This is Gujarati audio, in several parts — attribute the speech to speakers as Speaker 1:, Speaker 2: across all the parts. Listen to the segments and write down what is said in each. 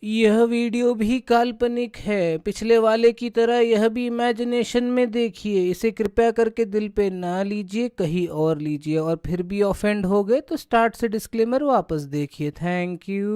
Speaker 1: यह वीडियो भी काल्पनिक है। पिछले वाले की तरह यह भी इमेजिनेशन में देखिए। इसे कृपया करके दिल पे ना लीजिए, कहीं और लीजिए। और फिर भी ऑफेंड हो गए तो स्टार्ट से डिस्क्लेमर वापस देखिए। Thank you.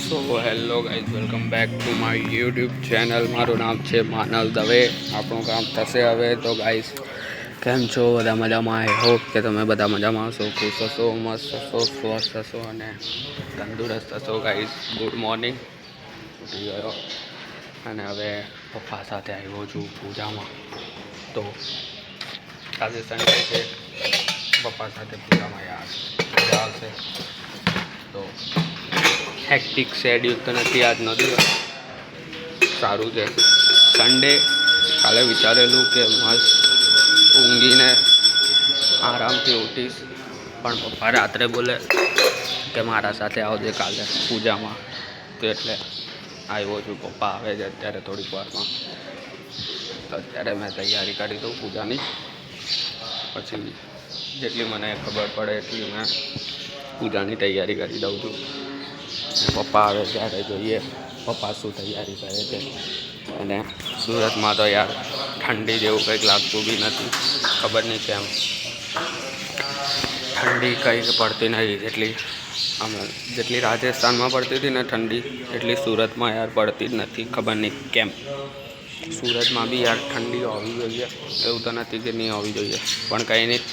Speaker 2: So hello guys, welcome back to my YouTube channel. મારું નામ છે માનવ દવે. આપણું કામ થશે હવે. તો ગાઈઝ, કેમ છો બધા? મજામાં? આઈ હોપ કે તમે બધા મજામાં હશો, ખુશ હશો, મસ્ત હશો, સ્વસ્થ હશો અને તંદુરસ્ત હશો. Guys, good morning. ઉઠી ગયો અને હવે પપ્પા સાથે આવ્યો છું પૂજામાં. તો આજે સન્ડે છે, પપ્પા સાથે પૂજામાં યાર મજા આવશે. તો હેક્ટિક શેડ્યુલ તો નથી આજનો દિવસ, સારું છે સન્ડે. કાલે વિચારેલું કે મસ્ત ઊંઘીને આરામથી ઉઠીશ, પણ પપ્પા રાત્રે બોલે કે મારા સાથે આવજે કાલે પૂજામાં. તો એટલે આવ્યો છું. પપ્પા આવે છે અત્યારે થોડીક વારમાં. તો અત્યારે મેં તૈયારી કરી દઉં પૂજાની, પછી જેટલી મને ખબર પડે એટલી મેં પૂજાની તૈયારી કરી દઉં છું. પપ્પા આવે ત્યારે જોઈએ પપ્પા શું તૈયારી કરે છે. અને સુરતમાં તો યાર ઠંડી જેવું કંઈક લાગતું બી નથી. ખબર નહીં કેમ ઠંડી કંઈક પડતી નથી. જેટલી રાજસ્થાનમાં પડતી હતી ને ઠંડી, એટલી સુરતમાં યાર પડતી જ નથી. ખબર નહીં કેમ. સુરતમાં બી યાર ઠંડી હોવી જોઈએ, એવું તો નથી કે નહીં હોવી જોઈએ, પણ કંઈ નહીં,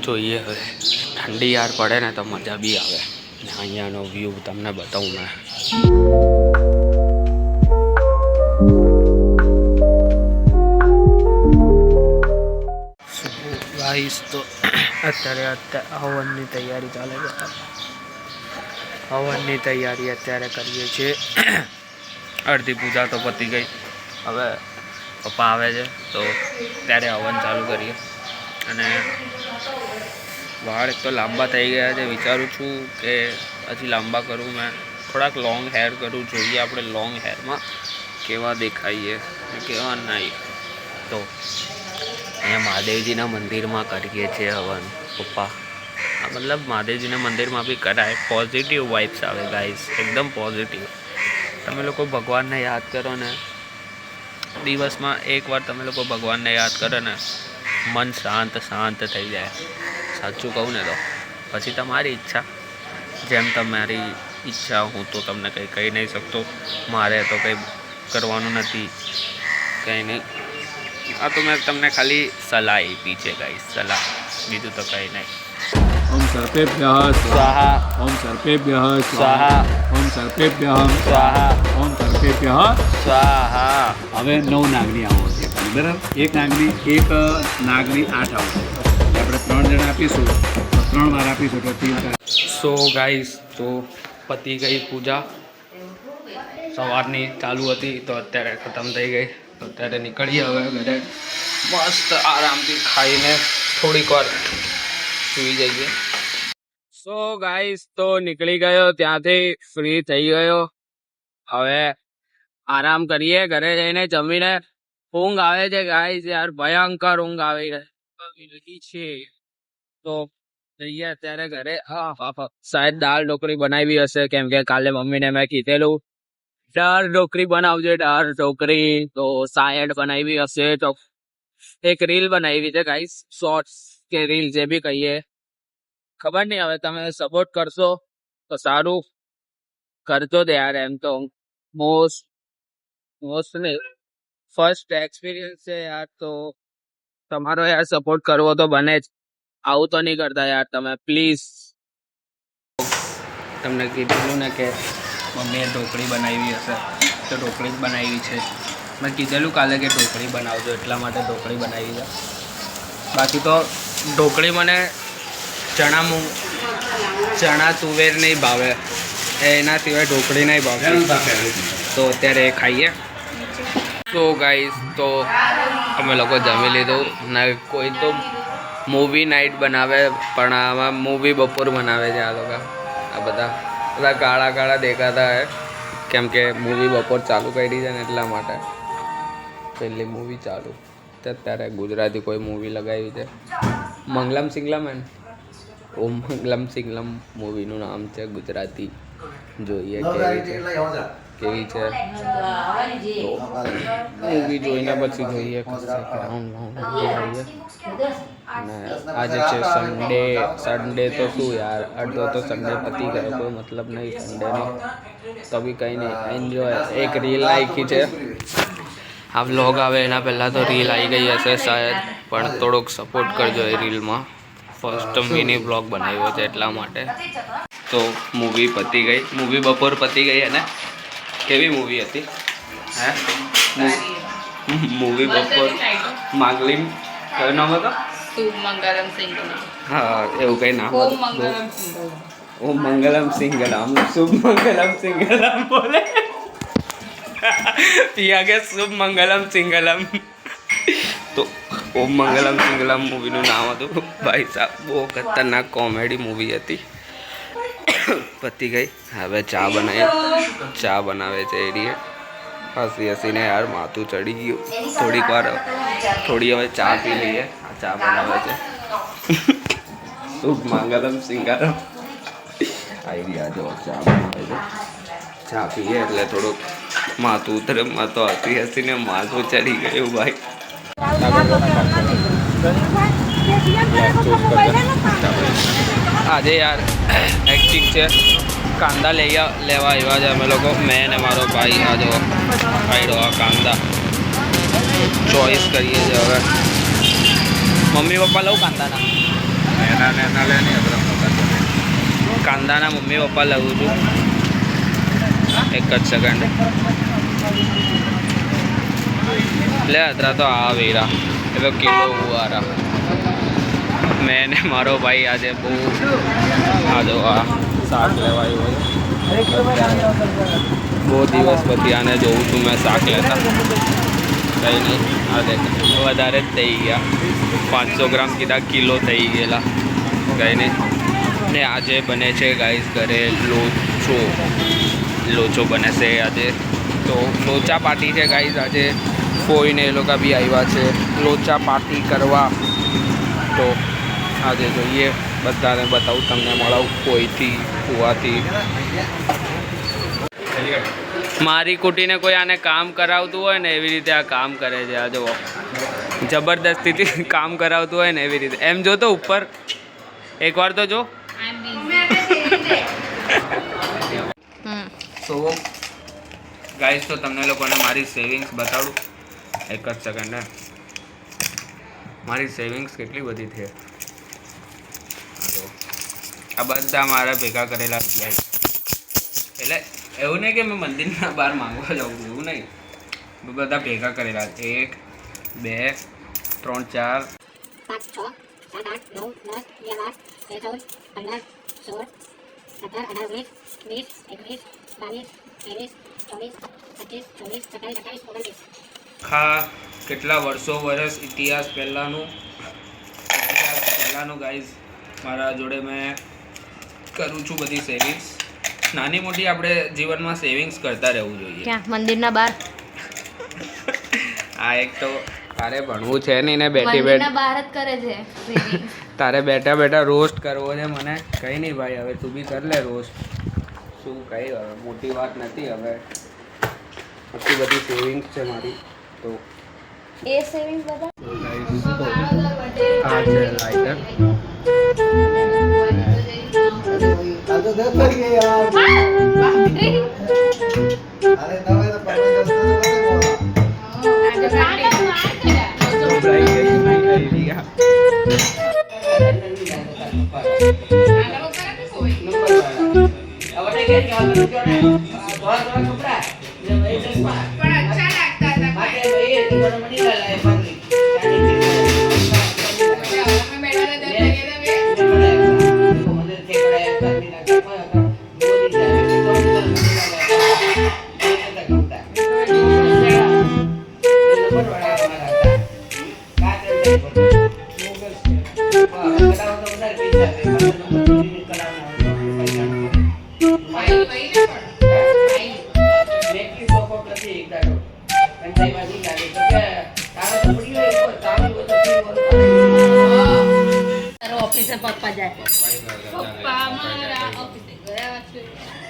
Speaker 2: જોઈએ હવે. ઠંડી યાર પડે ને તો મજા બી આવે. ને અહીંયાનો વ્યૂ તમને બતાવું મેં. ગાઈસ, તો અત્યારે હવનની તૈયારી ચાલે છે. હવનની તૈયારી અત્યારે કરીએ છીએ. અડધી પૂજા તો પતી ગઈ. હવે પપ્પા આવે છે તો ત્યારે હવન ચાલુ કરીએ. અને વાળ એક તો લાંબા થઈ ગયા છે. વિચારું છું કે હજી લાંબા કરું. મેં થોડાક લોંગ હેર કરું. જોઈએ આપણે લોંગ હેરમાં કેવા દેખાઈએ કેવા નહીં. તો અહીંયા મહાદેવજીના મંદિરમાં કરીએ છીએ હવન. પપ્પા મતલબ મહાદેવજીના મંદિરમાં બી કરાય. પોઝિટિવ વાઇબ્સ આવે ગાઈસ, એકદમ પોઝિટિવ. તમે લોકો ભગવાનને યાદ કરો ને, દિવસમાં એકવાર તમે લોકો ભગવાનને યાદ કરો ને, મન શાંત થઈ જાય. સાચું કહું ને તો પછી તમારી ઈચ્છા, જેમ તમારી ઈચ્છા. હું તો તમને કંઈ કહી નહીં શકતો. મારે તો કંઈ કરવાનું નથી, કંઈ નહીં. આ તો મેં તમને ખાલી સલાહ આપી છે ગાઈસ, સલાહ, બીજું તો કંઈ નહીં.
Speaker 3: ઓમ સર્પેભ્યઃ સ્વાહા. ઓમ સર્પેભ્યઃ સ્વાહા. ઓમ સર્પેભ્યઃ સ્વાહા. ઓમ સર્પેભ્યઃ
Speaker 2: સ્વાહા.
Speaker 3: હવે 9 નાગની આવો છે, બરાબર? એક નાગની 8 આવશે. આપણે 3 જણા આપીશું તો 3 વાર આપીશું તો 3.
Speaker 2: સો ગાઈસ, તો પતી ગઈ પૂજા. સવારની ચાલુ હતી તો અત્યારે ખતમ થઈ ગઈ. તો અત્યારે નીકળીએ હવે ઘરે. મસ્ત આરામથી ખાઈને થોડીક વાર સૂઈ જઈએ. સો ગાઈસ, તો નીકળી ગયો ત્યાંથી, ફ્રી થઈ ગયો. હવે આરામ કરીએ. ઘરે જઈને જમીને ઊંઘ આવે છે ગાઈસ, યાર ભયંકર ઊંઘ આવી છે. તો જઈએ અત્યારે ઘરે. શાયદ દાળ ઢોકળી બનાવી હશે, કેમ કે કાલે મમ્મીને મેં કીધેલું દાળ ઢોકળી બનાવજે, દાળ ઢોકળી. તો શાયદ બનાવી હશે. તો એક રીલ બનાવી છે ગાઈસ, શોર્ટ્સ કે રીલ જે બી કહીએ, ખબર નહીં. હવે તમે સપોર્ટ કરશો તો સારું, કરજો દે યાર. એમ તો મોસ્ટ ને ફર્સ્ટ એક્સપિરિયન્સ છે યાર, તો તમારો યાર સપોર્ટ કરવો તો બને જ. આવું તો નહીં કરતા યાર તમે, પ્લીઝ. તમને કીધેલું ને કે મમ્મીએ ઢોકળી બનાવી હશે, તો ઢોકળી જ બનાવી છે. મેં કીધેલું કાલે કે ઢોકળી બનાવજો, એટલા માટે ઢોકળી બનાવી છે. બાકી તો ઢોકળી મને ચણા તુવેર નહીં ભાવે, એના સિવાય ઢોકળી નહીં ભાવે. તો અત્યારે ખાઈએ. તો ગાઈસ, તો અમે લોકો જમી લીધું ને. કોઈ તો મૂવી નાઇટ બનાવે, પણ આમાં મૂવી બપોર બનાવે છે આ લોકો. આ બધા કાળા દેખાતા હે, કેમ કે મૂવી બપોર ચાલુ કરી છે ને એટલા માટે. પહેલી મૂવી ચાલુ અત્યારે ગુજરાતી કોઈ મૂવી લગાવી છે, મંગલમ સિંગલમ એન ઓમ મંગલમ સિંગલમ મૂવીનું નામ છે ગુજરાતી. જોઈએ કેવી છે મૂવી જોઈને પછી જોઈએ અને આજે છે સન્ડે તો શું યાર, અડધો તો સન્ડે પતી ગયો, કોઈ મતલબ નહીં સન્ડેનો, તો બી કંઈ નહીં, એન્જોય. એક રીલ નાખી છે, આ વ્લોગ આવે એના પહેલાં તો રીલ આવી ગઈ હશે શાયદ, પણ થોડોક સપોર્ટ કરજો એ રીલમાં. ફર્સ્ટ મિની બ્લોગ બનાવ્યો છે એટલા માટે. તો મૂવી પતી ગઈ, મૂવી બપોર પતી ગઈ. અને કેવી મૂવી હતી? હે મૂવી બપોર માંગલિમ કયો નામ હતો? હા એવું કંઈ નામ હતું. ઓમ મંગલમ સિંગલમ શુભ મંગલમ સિંગલમ બોલે પિયા કે શુભ મંગલમ સિંગલમ. તો ઓમ મંગલમ સિંગલમ મૂવીનું નામ હતું. ભાઈ સાહેબ બહુ ખતરનાક કોમેડી મૂવી હતી. પતી ગઈ. હવે ચા બનાવે છે એડીએ. હસી હસીને યાર માથું ચડી ગયું. થોડી હવે ચા પી લઈએ. આ ચા બનાવે છે શુભ મંગલમ સિંગલમ. આઈડિયા જો ચા બનાવે છે. ચા પીએ એટલે થોડુંક માથું ઉતરે. તો હસી હસીને માથું ચડી ગયું ભાઈ. આજે યાર હેક્ટિક છે. કાંદા લેવા આવ્યા છે અમે લોકો, મેં ને મારો ભાઈ. આ જો ખાઈડો આ કાંદા ચોઈસ કરીએ છીએ હવે. મમ્મી પપ્પા લઉં કાંદાના મમ્મી પપ્પા લઉં છું. એક જ સેકન્ડ લે અત્યારે તો આ વેરા એ તો કિલો વારા. મેં ને મારો ભાઈ આજે બહુ આજો આ શાક લેવાયું હોય. બહુ દિવસ પછી આને જોઉં છું મેં શાક લેતા. કંઈ નહીં, આ દેખ વધારે જ થઈ ગયા. 500 ગ્રામ કીધા, કિલો થઈ ગયેલા. કંઈ નહીં. ને આજે બને છે ગાઈસ ઘરે લોચો બને છે આજે. તો લોચા પાર્ટી છે ગાઈસ આજે. કોઈને એ લોકો બી આવ્યા છે લોચા પાર્ટી કરવા. તો આજે જોઈએ, બધાને બતાવું, તમને મળાવું કોઈથી કુવાથી. મારી કુટીને કોઈ આને કામ કરાવતું હોય ને એવી રીતે આ કામ કરે છે. આ જુઓ જબરદસ્તીથી કામ કરાવતું હોય ને એવી રીતે. એમ જો તો ઉપર એકવાર તો જો. તો ગાઈસ તો તમને લોકોને મારી સેવિંગ્સ બતાડું. એક જ સેકન્ડ. મારી સેવિંગ્સ કેટલી બધી છે. આ બધા મારા ભેગા કરેલા રૂપિયા. એટલે એવું નહીં કે મેં મંદિરના બહાર માંગવા જાઉં છું, એવું નહીં. બધા ભેગા કરેલા. 1 2 3 4 5 6 7 8 9 10 11 12 હા કેટલા વર્ષ ઇતિહાસ પહેલાંનું ગાઈઝ મારા જોડે મેં કરું છું બધી સેવિંગ્સ. નાની મોટી આપણે જીવનમાં સેવિંગ્સ કરતા રહેવું જોઈએ.
Speaker 4: ક્યાં મંદિરના બહાર?
Speaker 2: આ એક તો તારે ભણવું છે નહીં ને બહાર જ કરે છે. તારે બેઠા રોસ્ટ કરવો છે મને. કંઈ નહીં ભાઈ, હવે તું બી કર લે રોસ્ટ. શું કંઈ હવે મોટી વાત નથી. હવે આટલી બધી સેવિંગ્સ છે મારી. તો
Speaker 4: એ સેવિંગ્સ બધા
Speaker 2: આ છે લાઇટર.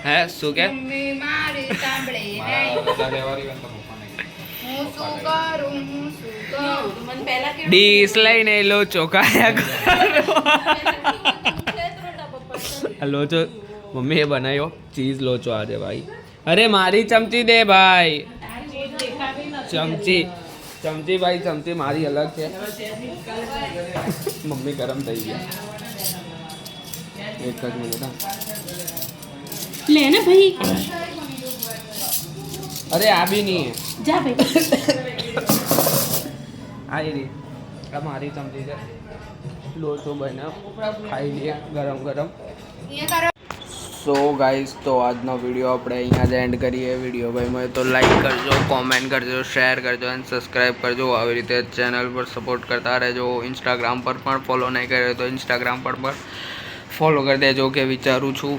Speaker 2: હે શું કે ડીશ લઈને લો ચોખાયા લોચો મમ્મીએ બનાવ્યો ચીઝ લોચો આજે ભાઈ. અરે મારી ચમચી દે ભાઈ. ચમચી ભાઈ ચમચી મારી અલગ છે. મમ્મી ગરમ થઈ ગયા. એક જ મિનિટ હા.
Speaker 5: ले ना भाई
Speaker 2: અરે આ બી નહીં
Speaker 5: जा भाई
Speaker 2: આવી રહી આ મારી ચમચી છે. લોચો બનાવ ખાઈ લઈએ ગરમ ગરમ. સો ગાઈસ તો આજનો વિડીયો આપણે અહીંયા જ એન્ડ કરીએ. વિડીયો ભાઈ તો લાઈક કરજો, કોમેન્ટ કરજો, શેર કરજો અને સબસ્ક્રાઈબ કરજો. આવી રીતે ચેનલ પર સપોર્ટ કરતા રહેજો. ઇન્સ્ટાગ્રામ પર પણ ફોલો નહીં કર્યો તો ઇન્સ્ટાગ્રામ પર પણ ફોલો કરી દેજો કે વિચારું છું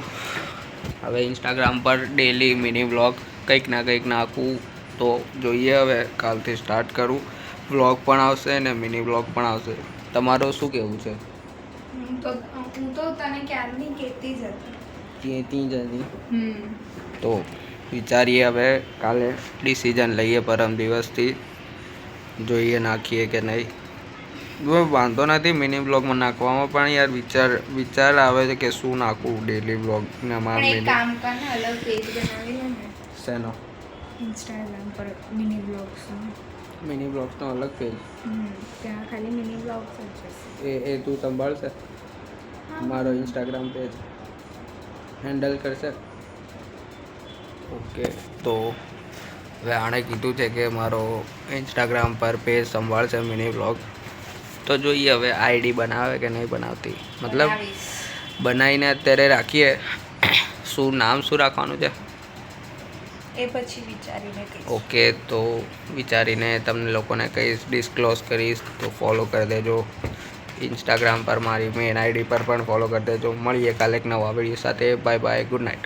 Speaker 2: હવે ઇન્સ્ટાગ્રામ પર ડેલી મિની વ્લોગ કંઈક ના કંઈક નાખું. તો જોઈએ હવે કાલથી સ્ટાર્ટ કરું. વ્લોગ પણ આવશે ને મિની વ્લોગ પણ આવશે. તમારું શું કહેવું છે?
Speaker 6: હું તો તને ક્યારની કહેતી જ હતી.
Speaker 2: કહેતી જ હતી. તો વિચારીએ હવે કાલે ડિસિઝન લઈએ પરમ દિવસથી જોઈએ નાખીએ કે નહીં. વાંધો નથી મિની બ્લોગમાં નાખવામાં પણ યાર વિચાર આવે છે કે શું નાખવું ડેલી બ્લોગને
Speaker 6: પણ એક કામ કર ને અલગ પેજ બનાવી લે ને
Speaker 2: શેનો
Speaker 6: ઇન્સ્ટાગ્રામ પર મિની બ્લોગ્સ
Speaker 2: મિની બ્લોગ્સનો અલગ પેજ
Speaker 6: ત્યાં ખાલી મિની બ્લોગ્સ જ છે.
Speaker 2: એ તું સંભાળશે મારો ઇન્સ્ટાગ્રામ પેજ હેન્ડલ કરશે? ઓકે તો હવે આણે કીધું છે કે મારો ઇન્સ્ટાગ્રામ પર પેજ સંભાળશે મિની બ્લોગ. તો જોઈએ હવે આઈડી બનાવે કે નહીં બનાવતી. મતલબ બનાવીને અત્યારે રાખીએ. શું નામ શું રાખવાનું છે
Speaker 6: એ પછી વિચારીને કહીશ.
Speaker 2: ઓકે તો વિચારીને તમને લોકોને કહીશ, ડિસ્ક્લોઝ કરીશ. તો ફોલો કરી દેજો ઇન્સ્ટાગ્રામ પર. મારી મેન આઈડી પર પણ ફોલો કરી દેજો. મળીએ કાલે એક નવા વિડીયો સાથે. Bye bye, good night.